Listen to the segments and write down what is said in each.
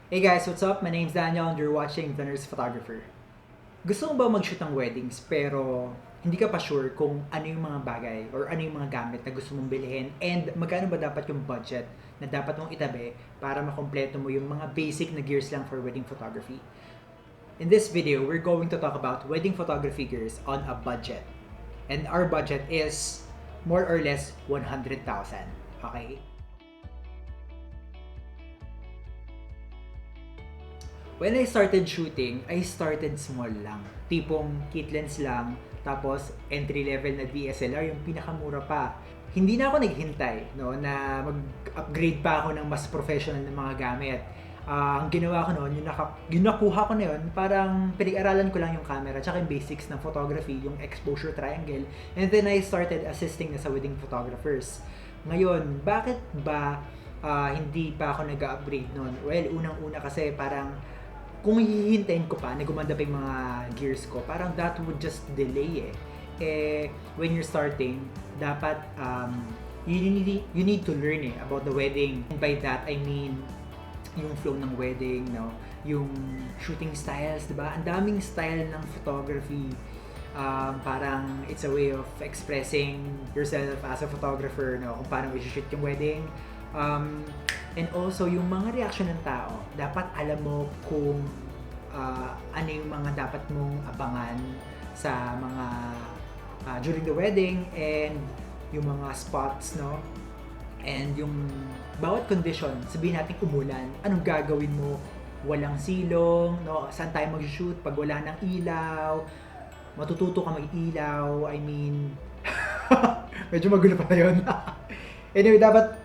Hey guys, what's up? My name's Daniel and you're watching TheNursePhotographer. Gusto mo ba mag-shoot ng weddings pero hindi ka pa sure kung ano yung mga bagay or ano yung mga gamit na gusto mong bilhin and magkano ba dapat yung budget na dapat mong itabi para makompleto mo yung mga basic na gears lang for wedding photography? In this video, we're going to talk about wedding photography gears on a budget. And our budget is more or less 100,000. Okay? When I started shooting, I started small lang. Tipong kit lens lang, tapos entry level na DSLR, yung pinakamura pa. Hindi na ako naghintay no, na mag-upgrade pa ako ng mas professional na mga gamit. Ang ginawa ko noon, yung nakuha ko na yun, parang pinag-aralan ko lang yung camera, tsaka yung basics ng photography, yung exposure triangle. And then I started assisting na sa wedding photographers. Ngayon, bakit ba hindi pa ako nag-upgrade noon? Well, unang-una kasi parang kung hihintayin ko pa na gumanda pa yung mga gears ko, parang that would just delay when you're starting, dapat you need to learn about the wedding. And by that, I mean, yung flow ng wedding, no? Yung shooting styles, diba? Ang daming style ng photography. Parang it's a way of expressing yourself as a photographer, no? Kung paano i-shoot yung wedding. And also, yung mga reaction ng tao, dapat alam mo kung ano yung mga dapat mong abangan sa mga during the wedding and yung mga spots, no? And yung bawat condition, sabihin natin umulan, anong gagawin mo? Walang silong, no? Saan tayo mag-shoot pag wala ng ilaw? Matututo ka mag-ilaw, I mean, medyo magulo pa yun. Anyway, dapat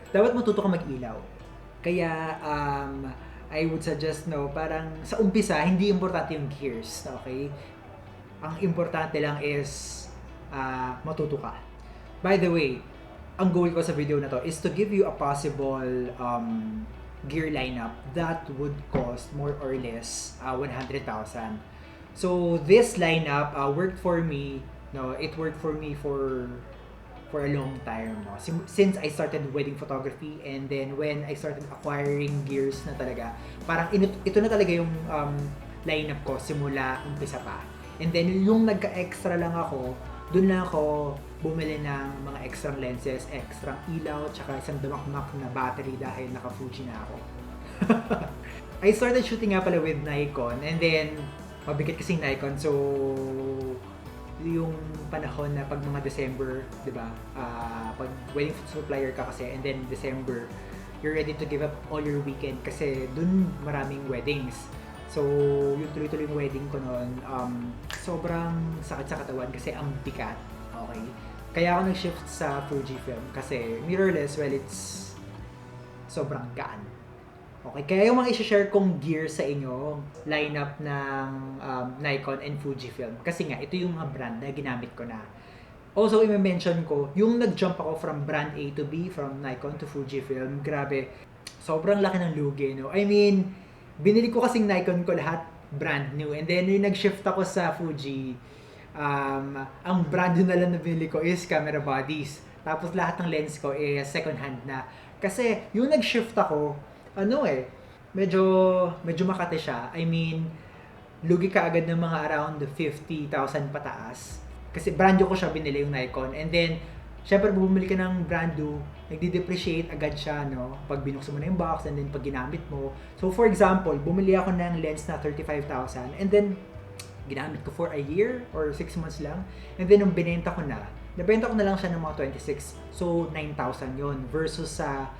matuto ka mag-ilaw. Kaya, I would suggest, no, parang sa umpisa, hindi importante yung gears, okay? Ang importante lang is, matuto ka. By the way, ang goal ko sa video na to is to give you a possible gear lineup that would cost more or less 100,000. So, this lineup worked for me, no, it worked for me for a long time. No? Since I started wedding photography and then when I started acquiring gears na talaga, parang ito na talaga yung lineup ko simula umpisa pa. And then yung nagka-extra lang ako, dun lang ako bumili ng mga extra lenses, extra ilaw, tsaka isang damakmak na battery dahil naka-Fuji na ako. I started shooting nga pala with Nikon and then mabigat kasing Nikon, so yung panahon na pag mga December, di ba? Pag wedding supplier ka kasi and then December, you're ready to give up all your weekend kasi dun maraming weddings. So, yung tuloy-tuloy yung wedding ko noon, sobrang sakit sa katawan kasi ang bigat. Okay? Kaya ako nag-shift sa Fujifilm kasi mirrorless, well, it's sobrang gaan. Okay, kaya yung mga i-share kong gear sa inyo, lineup ng Nikon and Fujifilm. Kasi nga, ito yung mga brand na ginamit ko na. Also, i-mention ko, yung nag-jump ako from brand A to B, from Nikon to Fujifilm, grabe, sobrang laki ng lugi, no? I mean, binili ko kasing Nikon ko lahat brand new. And then, yung nag-shift ako sa Fuji, ang brand new na lang na binili ko is camera bodies. Tapos lahat ng lens ko is second hand na. Kasi, yung nag-shift ako, medyo makati siya. I mean, lugi ka agad ng mga around 50,000 pataas. Kasi brand new ko siya binili yung Nikon. And then, syempre bumili ka ng brand new, nagdi-depreciate agad siya, no? Pag binuksan mo na yung box and then pag ginamit mo. So, for example, bumili ako ng lens na 35,000 and then, ginamit ko for a year or 6 months lang. And then, nung binenta ko na lang siya ng mga 26. So, 9,000 yon versus sa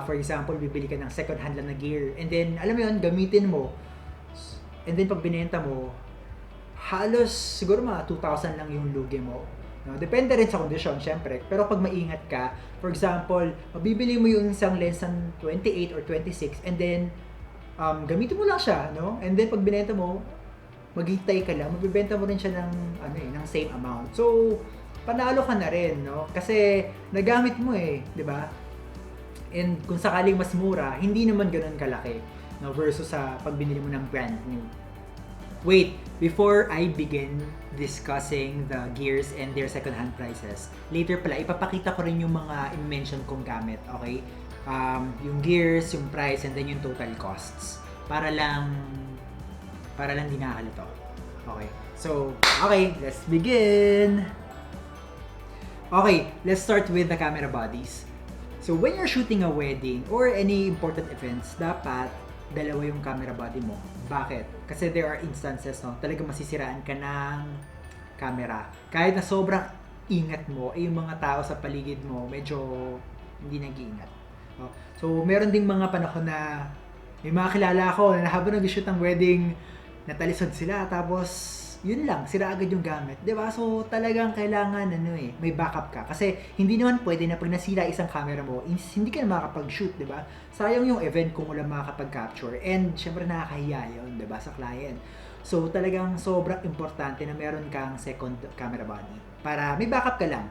for example, bibili ka ng second hand lang na gear. And then, alam mo yun, gamitin mo. And then, pag binenta mo, halos siguro mga 2,000 lang yung lugi mo. No? Depende rin sa kondisyon, syempre. Pero pag maingat ka, for example, mabibili mo yung isang lens ng 28 or 26 and then, gamitin mo lang siya, no? And then, pag binenta mo, maghintay ka lang, mabibenta mo rin siya ng, ng same amount. So, panalo ka na rin, no? Kasi, nagamit mo di ba? And kung sakaling mas mura, hindi naman ganoon kalaki, no, versus sa pag binili mo ng brand new. Wait, before I begin discussing the gears and their second-hand prices, later pala, ipapakita ko rin yung mga i-mention kong gamit, okay? yung gears, yung price, and then yung total costs. Para lang di nakakalito. Okay. So, okay, let's begin! Okay, let's start with the camera bodies. So, when you're shooting a wedding or any important events, dapat dalawa yung camera body mo. Bakit? Kasi there are instances, no, talagang masisiraan ka ng camera. Kahit na sobrang ingat mo, yung mga tao sa paligid mo, medyo hindi nag-iingat. No? So, meron ding mga panahon na may mga kilala ko na habang nag-shoot ng wedding, natalisod sila, tapos yun lang, sira agad yung gamit. 'Di ba? So, talagang kailangan may backup ka. Kasi hindi naman pwede na pag nasira isang camera mo, hindi ka na makakapag-shoot, 'di ba? Sayang yung event kung wala makakapag-capture. And syempre nakakahiya yun, 'di ba, sa client. So, talagang sobrang importante na meron kang second camera body para may backup ka lang.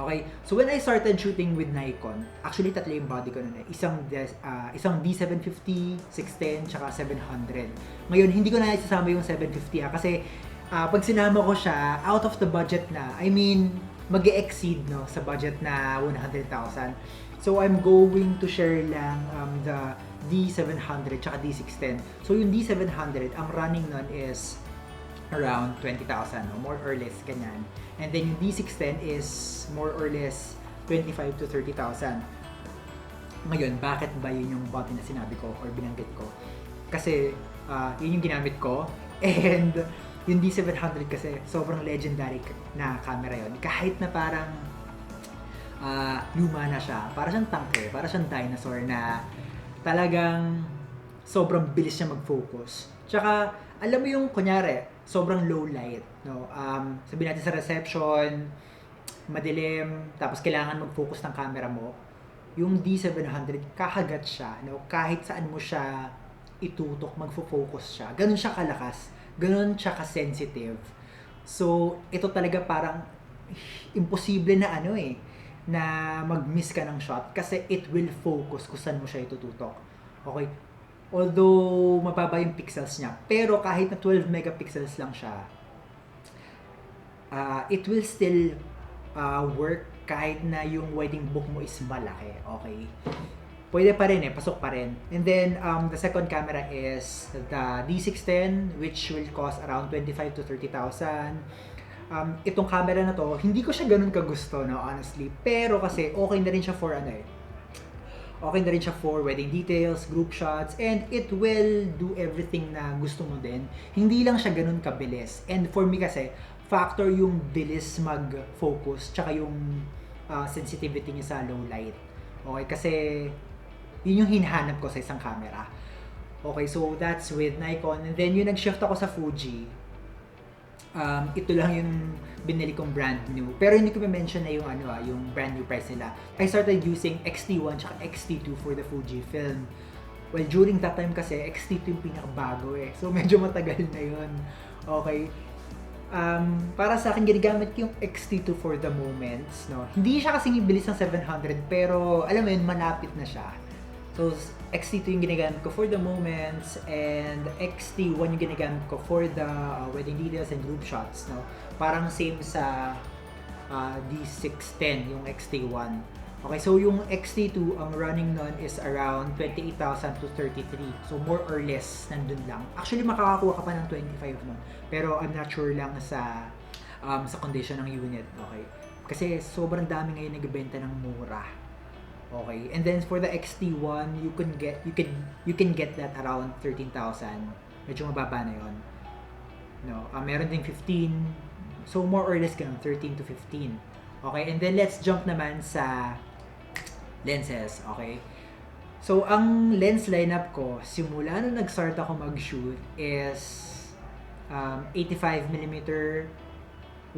Okay, so when I started shooting with Nikon, actually tatlo yung body ko nun eh. Isang D750, 610, tsaka 700. Ngayon, hindi ko na isasama yung 750 kasi pag sinama ko siya, out of the budget na, I mean, mag-e-exceed no, sa budget na 100,000. So I'm going to share lang the D700 tsaka D610. So yung D700, ang running nun is around 20,000, no? More or less ganyan. And then yung D610 is more or less 25 to 30,000. Ngayon, bakit ba yun yung body na sinabi ko or binanggit ko? Kasi yun yung ginamit ko. And yung D700 kasi sobrang legendary na camera yun. Kahit na parang luma na siya. Para siyang tanke, para siyang dinosaur na talagang sobrang bilis niya mag-focus. Tsaka, alam mo yung kunyari, sobrang low light, no? Sabihin natin sa reception, madilim, tapos kailangan mag-focus ng camera mo. Yung D700, kakagat siya, no? Kahit saan mo siya itutok, magfo-focus siya. Ganun siya kalakas, ganun siya ka-sensitive. So, ito talaga parang imposible na na mag-miss ka ng shot kasi it will focus kung saan mo siya itututok. Okay? Although mababa yung pixels niya, pero kahit na 12 megapixels lang siya, it will still work kahit na yung wedding book mo is malaki, okay? Pwede pa rin pasok pa rin. And then, the second camera is the D610, which will cost around 25 to 30,000. Itong camera na to, hindi ko siya ganun kagusto, no, honestly. Pero kasi, okay na rin siya for okay na rin siya for wedding details, group shots, and it will do everything na gusto mo din. Hindi lang siya ganun kabilis. And for me kasi, factor yung bilis mag-focus, tsaka yung sensitivity niya sa low light. Okay, kasi yun yung hinahanap ko sa isang camera. Okay, so that's with Nikon. And then yung nag-shift ako sa Fuji, ito lang yung binili kong brand new. Pero hindi ko ma-mention na yung yung brand new price nila. I started using X-T1 tsaka X-T2 for the Fuji film. Well, during that time kasi, X-T2 yung pinakabago eh. So, medyo matagal na yun. Okay. Para sa akin, ginagamit yung X-T2 for the moments, no? Hindi siya kasing bilis ng 700, pero alam mo yun, malapit na siya. So, X-T2 yung ginagamit ko for the moments, and X-T1 yung ginagamit ko for the wedding details and group shots, no? Parang same sa D610, yung X-T1. Okay, so yung X-T2, ang running nun is around 28,000 to 33. So, more or less, nandun lang. Actually, makakakuha ka pa ng 25 nun. Pero, I'm not sure lang sa condition ng unit, okay? Kasi, sobrang dami ngayon nagbebenta ng mura. Okay, and then for the X-T1, you can get that around 13,000. Medyo mababa na 'yon. No, meron ding 15. So more or less ganun, 13 to 15. Okay, and then let's jump naman sa lenses, okay? So ang lens lineup ko simula nung nag-start ako mag-shoot is 85mm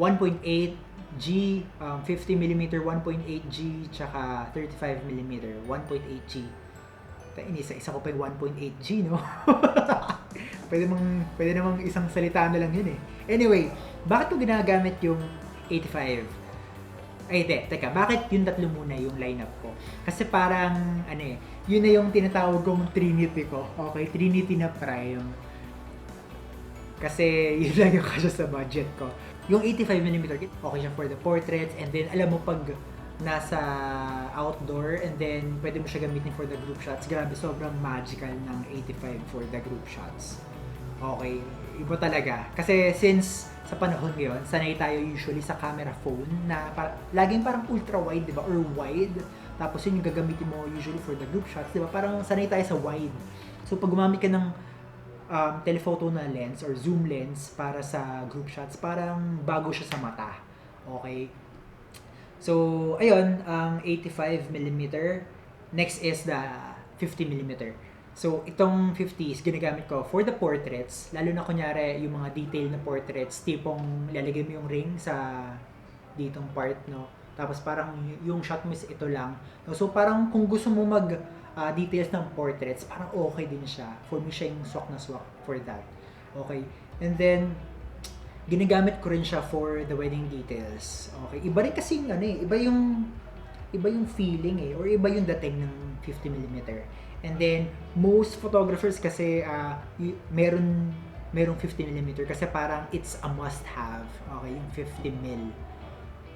1.8 G, 50mm 1.8G, tsaka 35mm 1.8G. Isa ko pa yung 1.8G, no? pwede namang isang salita na lang yun eh. Anyway, bakit ko ginagamit yung 85? Ay, teka, bakit yung tatlo muna yung lineup ko? Kasi parang, yun na yung tinatawag kong Trinity ko. Okay, Trinity na prime. Kasi yun lang yung kasya sa budget ko. Yung 85mm, okay siya for the portraits, and then alam mo pag nasa outdoor, and then pwede mo siya gamitin for the group shots. Grabe, sobrang magical ng 85 for the group shots. Okay, iba talaga. Kasi since sa panahon ngayon, sanay tayo usually sa camera phone na laging parang ultra wide, di ba? Or wide. Tapos yun yung gagamitin mo usually for the group shots, di ba? Parang sanay tayo sa wide. So pag gumamit ka ng telephoto na lens or zoom lens para sa group shots, parang bago siya sa mata. Okay? So, ayun, ang 85mm. Next is the 50mm. So, itong 50 is ginagamit ko for the portraits. Lalo na kunyari yung mga detail na portraits, tipong lalagay mo yung ring sa ditong part, no? Tapos parang yung shot mo is ito lang. So, parang kung gusto mo mag details ng portraits, parang okay din siya. For me, siya yung swak na swak for that. Okay? And then, ginagamit ko rin siya for the wedding details. Okay? Iba rin kasi yung iba yung feeling or iba yung dating ng 50mm. And then, most photographers kasi merong 50mm kasi parang it's a must-have. Okay? Yung 50mm.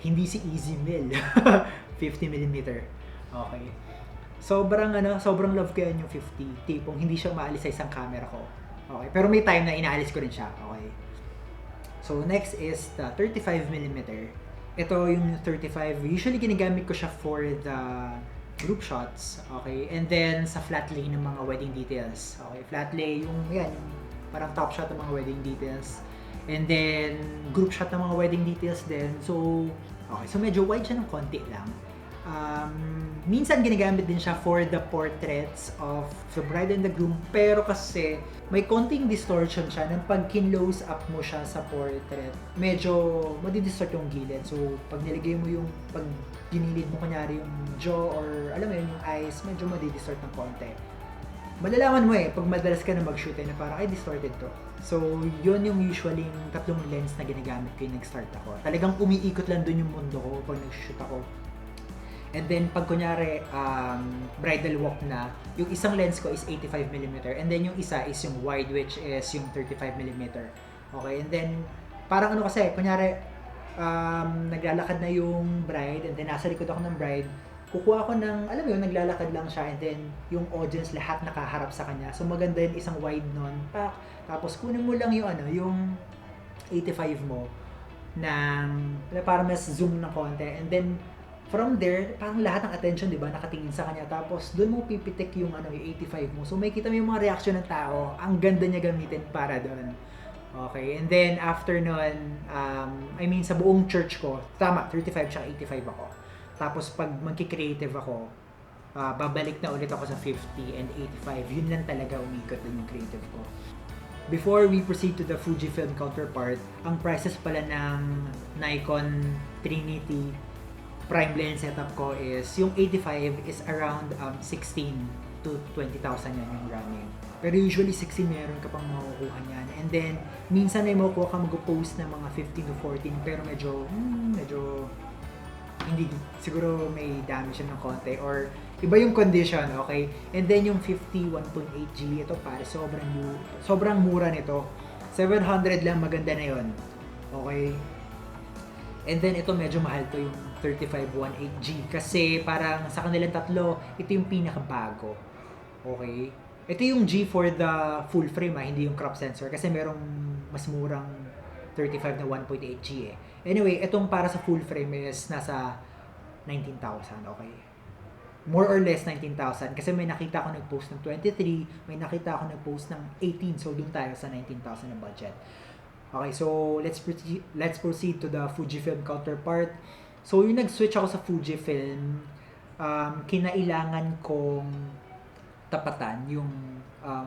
Hindi si easy mill. 50mm. Okay? Sobrang love ko yan yung 50. Tipong hindi siya maalis sa isang camera ko. Okay? Pero may time na inaalis ko rin siya. Okay? So, next is the 35mm. Ito yung 35. Usually, ginagamit ko siya for the group shots. Okay? And then, sa flat lay ng mga wedding details. Okay? Flat lay, yung parang top shot ng mga wedding details. And then, group shot ng mga wedding details din. So, okay. So, medyo wide siya ng konti lang. Minsan ginagamit din siya for the portraits of the bride and the groom, pero kasi may konting distortion siya nang pag kin-close up mo siya sa portrait, medyo madidistort yung gilid. So pag nilagay mo yung, pag ginilid mo kunyari yung jaw or alam mo yun, yung eyes, medyo madidistort ng konti. Malalaman mo pag madalas ka na mag-shoot na parang ay distorted to. So yun yung usually yung tatlong lens na ginagamit ko yung nag-start ako. Talagang umiikot lang dun yung mundo ko pag nag-shoot ako. And then, pag kunyari, bridal walk na, yung isang lens ko is 85mm. And then, yung isa is yung wide, which is yung 35mm. Okay? And then, parang kasi, kunyari, naglalakad na yung bride, and then nasa likod ako ng bride, kukuha ako ng, alam mo yun, naglalakad lang siya, and then, yung audience lahat nakaharap sa kanya. So, maganda yung isang wide nun. Tapos, kunin mo lang yung, yung 85 mo, para mas zoom ng konti. And then, from there, parang lahat ng attention, di ba, nakatingin sa kanya. Tapos, doon mo pipitik yung, yung 85 mo. So, may kita mo yung mga reaction ng tao. Ang ganda niya gamitin para doon. Okay? And then, after nun, sa buong church ko, tama, 35 siya, 85 ako. Tapos, pag magki-creative ako, babalik na ulit ako sa 50 and 85. Yun lang talaga umikot din yung creative ko. Before we proceed to the Fujifilm counterpart, ang prices pala ng Nikon Trinity prime lens setup ko is, yung 85 is around 16 to 20,000 yan yung running. Pero usually 16 meron ka pang makukuha niyan. And then, minsan ay makukuha ka mag-post ng mga 15 to 14 pero medyo hindi, siguro may damage siya ng konti or iba yung condition, okay? And then yung 50 1.8G, ito pare, sobrang mura nito. 700 lang, maganda na yon. Okay? And then ito medyo mahal to, yung 35 1.8G kasi parang sa kanilang tatlo, ito yung pinakabago. Okay? Ito yung G for the full frame, hindi yung crop sensor kasi merong mas murang 35 na 1.8G . Anyway, itong para sa full frame is nasa 19,000, okay? More or less 19,000 kasi may nakita ako nag-post ng 23, may nakita ako nag-post ng 18, so dun tayo sa 19,000 na budget. Okay, so let's proceed to the Fujifilm counterpart. So yung nag-switch ako sa Fujifilm, kinailangan kong tapatan yung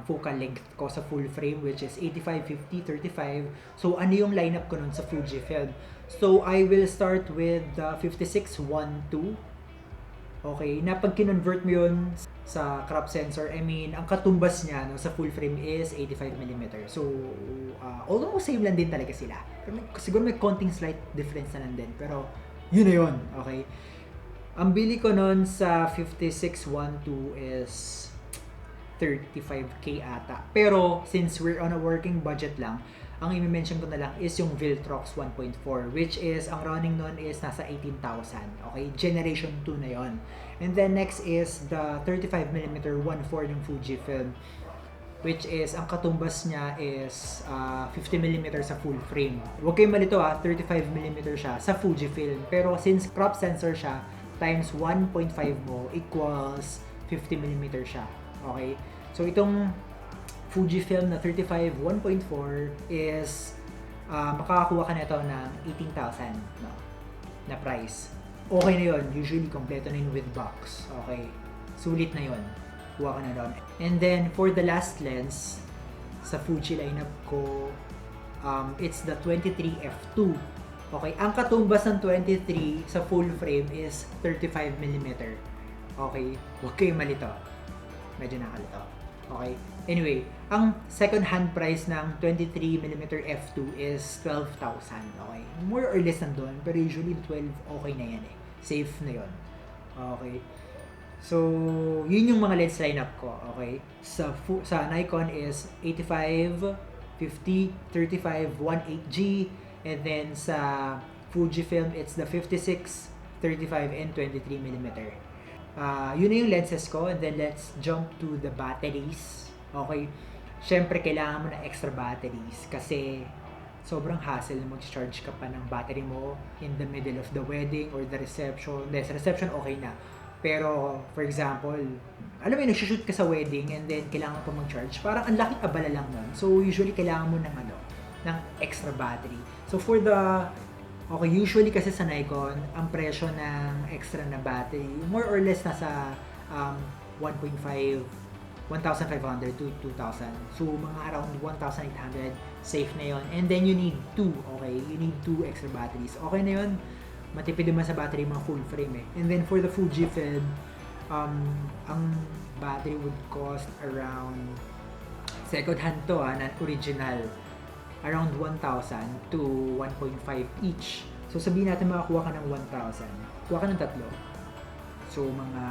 focal length ko sa full frame, which is 85, 50, 35. So ano yung lineup ko nun sa Fujifilm? So I will start with the 56 1.2. Okay, na pag kinonvert mo yun sa crop sensor, ang katumbas niya sa full frame is 85mm. So, almost same lang din talaga sila. Pero siguro may konting slight difference na lang din. Pero, yun na yun. Okay. Ang bili ko nun sa 56 1.2 is 35K ata. Pero, since we're on a working budget lang, Ang i-mention ko na lang is yung Viltrox 1.4, which is, ang running nun is nasa 18,000. Okay, generation 2 na yon. And then next is the 35mm 1.4 ng Fujifilm, which is, ang katumbas niya is 50mm sa full frame. Huwag kayong malito 35mm siya sa Fujifilm. Pero since crop sensor siya, times 1.5 mo equals 50mm siya. Okay? So itong Fujifilm na 35 1.4 is makakakuha ka nito ng 18,000 no, na price. Okay na yon, usually kompleto na yun with box. Okay, sulit na yon, kuha ka na doon. And then for the last lens sa Fuji lineup ko, it's the 23 f2. Okay, ang katumbas ng 23 sa full frame is 35mm. Okay, huwag kayong malito, medyo nakalito. Okay, anyway, ang second hand price ng 23mm f2 is 12,000. Okay, more or less nandun, pero usually 12 okay na yan eh, safe na yon. Okay, so yun yung mga lens lineup ko. Okay, sa Nikon is 85, 50, 35, 1.8G, and then sa Fujifilm it's the 56, 35, and 23mm. Yun na yung lenses ko. And then let's jump to the batteries. Okay, syempre kailangan mo na extra batteries kasi sobrang hassle mo, charge ka pa ng battery mo in the middle of the wedding or the reception. Sa reception okay na, pero for example, alam mo yun, nagsushoot ka sa wedding and then kailangan pa mag-charge, parang ang laking abala lang nun. So usually kailangan mo ng extra battery. So for the usually kasi sa Nikon, ang presyo ng extra na battery, more or less nasa 1.5, 1,500 to 2,000. So, mga around 1,800, safe na yon. And then you need 2, okay? You need 2 extra batteries. Okay na yon. Matipid naman sa battery mga full frame eh. And then for the Fujifilm, ang battery would cost around, second hand to not original, around 1,000 to 1.5 each. So sabihin natin makakuha ka ng 1,000. Kuha ka ng tatlo. So mga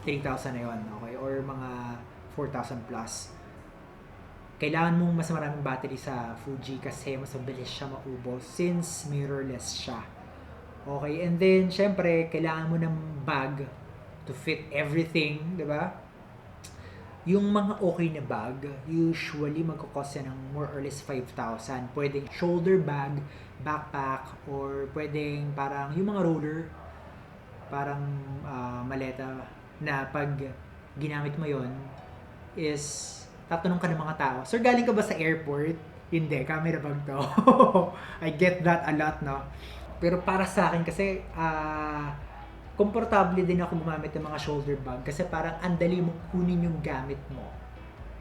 3,000 na yun, okay? Or mga 4,000 plus. Kailangan mong mas maraming battery sa Fuji kasi mas mabilis siya maubos since mirrorless siya. Okay, and then syempre kailangan mo ng bag to fit everything, di ba? Yung mga okay na bag, usually magkakos yan ng more or less 5,000. Pwedeng shoulder bag, backpack, or pwedeng parang yung mga roller, parang maleta na pag ginamit mo yon is tatanong ka ng mga tao, "Sir, galing ka ba sa airport?" Hindi, camera bag to. I get that a lot, no? Pero para sa akin kasi, komportable din ako gumamit ng mga shoulder bag kasi parang andali mo kunin yung gamit mo,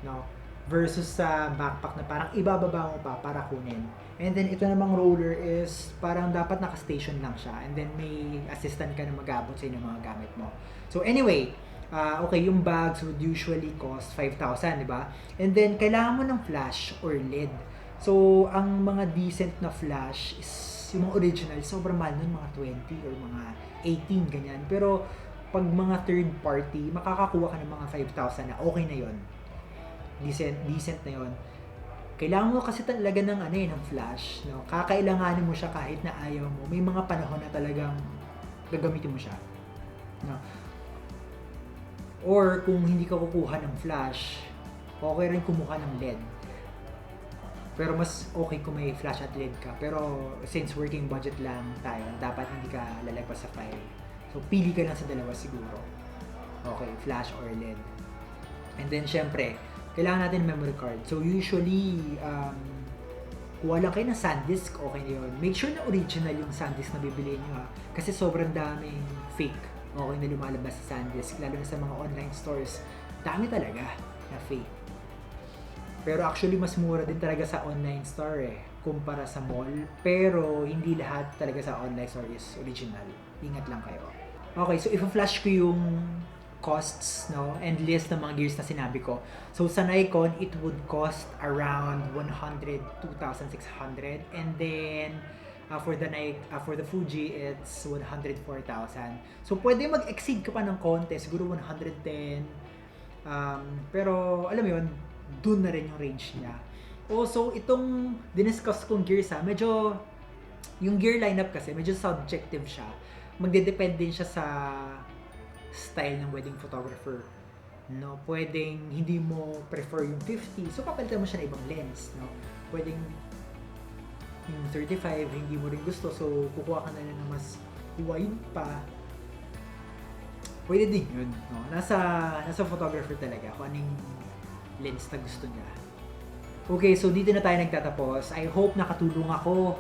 no? Versus sa backpack na parang ibababa mo pa para kunin. And then ito namang roller is parang dapat naka-station lang siya and then may assistant ka na mag-abot sa mga gamit mo. So anyway, okay, yung bags would usually cost 5,000, di ba? And then kailangan mo ng flash or LED. So ang mga decent na flash is yung mga original, sobrang mahal nun, mga 20 or mga 18, ganyan. Pero, pag mga third party, makakakuha ka ng mga 5,000 na okay na yon. Decent na yon. Kailangan mo kasi talaga ng flash, no? Kakailanganin mo siya kahit na ayaw mo. May mga panahon na talagang gagamitin mo siya, no? Or, kung hindi ka kukuha ng flash, okay rin kumuha ng LED. Pero mas okay kung may flash at LED ka. Pero since working budget lang tayo, dapat hindi ka lalagpas sa 5. So pili ka lang sa dalawa siguro. Okay, flash or LED. And then syempre, kailangan natin memory card. So usually, kuha lang kayo ng SanDisk, okay na yun. Make sure na original yung SanDisk na bibili nyo kasi sobrang daming fake, okay, na lumalabas sa SanDisk. Lalo na sa mga online stores. Dami talaga na fake. Pero actually, mas mura din talaga sa online store kumpara sa mall. Pero, hindi lahat talaga sa online store is original. Ingat lang kayo. Okay, so i-flash ko yung costs, no, and list ng mga gears na sinabi ko. So, sa Nikon, it would cost around 102,600. And then, for the Fuji, it's 104,000. So, pwede mag-exceed ka pa ng konti. Siguro 110. Pero, alam mo yun, dun na rin yung range niya. Also, itong diniscuss kong gears medyo, yung gear lineup kasi, medyo subjective siya. Magdedepende din siya sa style ng wedding photographer. No, pwedeng hindi mo prefer yung 50, so papalitan mo siya ng ibang lens, no? Pwedeng yung 35, hindi mo rin gusto, so kukuha ka na lang ng mas wide pa. Pwede din yun, no? Nasa photographer talaga kung anong lens na gusto niya. Okay, so dito na tayo nagtatapos. I hope nakatulong ako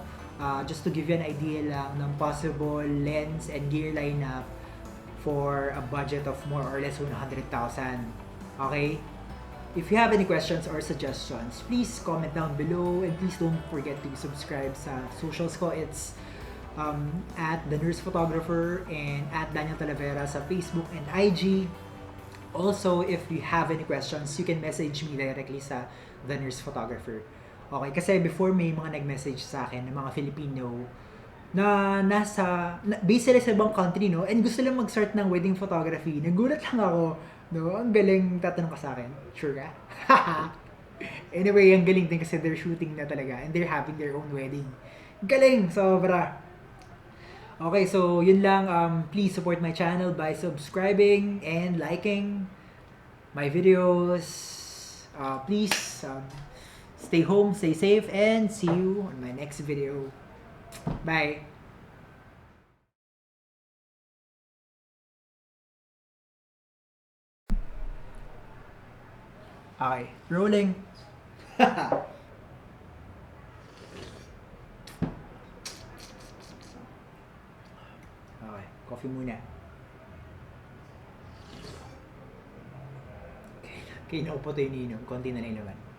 just to give you an idea lang ng possible lens and gear lineup for a budget of more or less 100,000. Okay? If you have any questions or suggestions, please comment down below and please don't forget to subscribe sa socials ko. It's at TheNursePhotographer and at Daniel Talavera sa Facebook and IG. Also, if you have any questions, you can message me directly sa TheNursePhotographer. Okay, kasi before may mga nag-message sa akin ng mga Filipino na based sila sa ibang country, no? And gusto lang mag-start ng wedding photography. Nagulat lang ako, no? Ang galing, tatanong ka sa akin. Sure ka? Anyway, ang galing din kasi they're shooting na talaga and they're having their own wedding. Galing! Sobra! Okay, so yun lang. Please support my channel by subscribing and liking my videos. Please stay home, stay safe, and see you on my next video. Bye. Okay, rolling. Okay, coffee muna. Okay, naupo tayo iniinom. Konti na lang naman.